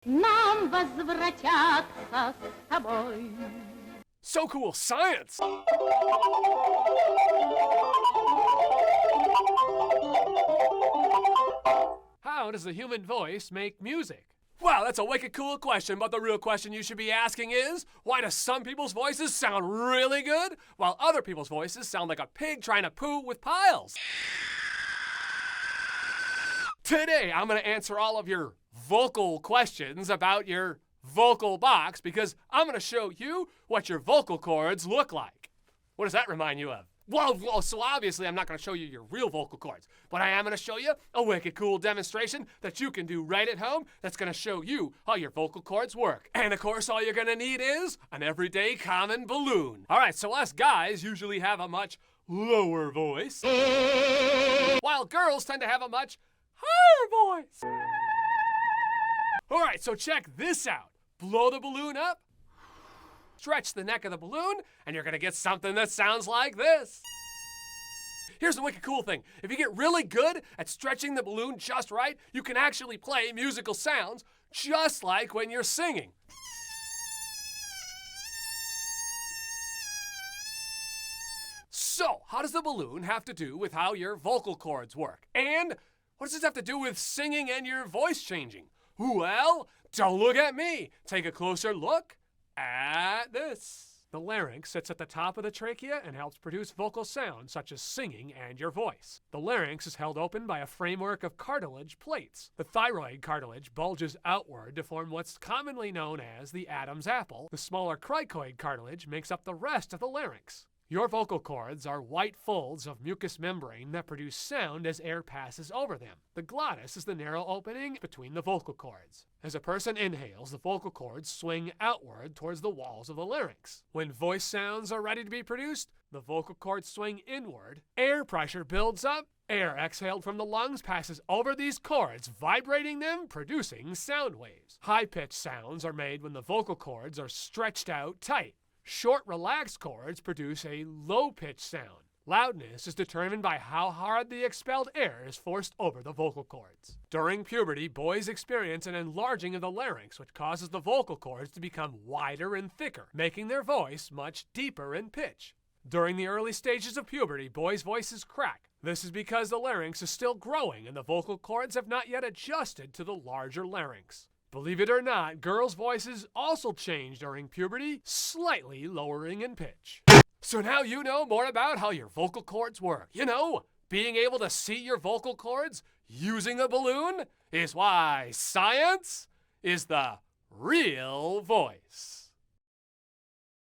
нам возвратятся с тобой. So cool, science! How does the human voice make music? Wow, that's a wicked cool question, but the real question you should be asking is, why do some people's voices sound really good, while other people's voices sound like a pig trying to poo with piles? Today, I'm going to answer all of your vocal questions about your vocal box, because I'm going to show you what your vocal cords look like. What does that remind you of? Whoa, so obviously I'm not going to show you your real vocal cords, but I am going to show you a wicked cool demonstration that you can do right at home that's going to show you how your vocal cords work. And of course, all you're going to need is an everyday common balloon. All right, so us guys usually have a much lower voice, while girls tend to have a much higher voice. All right, so check this out. Blow the balloon up, stretch the neck of the balloon, and you're gonna get something that sounds like this. Here's the wicked cool thing. If you get really good at stretching the balloon just right, you can actually play musical sounds just like when you're singing. So, how does the balloon have to do with how your vocal cords work? And what does this have to do with singing and your voice changing? Well, don't look at me. Take a closer look at this. The larynx sits at the top of the trachea and helps produce vocal sounds such as singing and your voice. The larynx is held open by a framework of cartilage plates. The thyroid cartilage bulges outward to form what's commonly known as the Adam's apple. The smaller cricoid cartilage makes up the rest of the larynx. Your vocal cords are white folds of mucous membrane that produce sound as air passes over them. The glottis is the narrow opening between the vocal cords. As a person inhales, the vocal cords swing outward towards the walls of the larynx. When voice sounds are ready to be produced, the vocal cords swing inward. Air pressure builds up. Air exhaled from the lungs passes over these cords, vibrating them, producing sound waves. High-pitched sounds are made when the vocal cords are stretched out tight. Short, relaxed cords produce a low-pitched sound. Loudness is determined by how hard the expelled air is forced over the vocal cords. During puberty, boys experience an enlarging of the larynx, which causes the vocal cords to become wider and thicker, making their voice much deeper in pitch. During the early stages of puberty, boys' voices crack. This is because the larynx is still growing and the vocal cords have not yet adjusted to the larger larynx. Believe it or not, girls' voices also change during puberty, slightly lowering in pitch. So now you know more about how your vocal cords work. You know, being able to see your vocal cords using a balloon is why science is the real voice.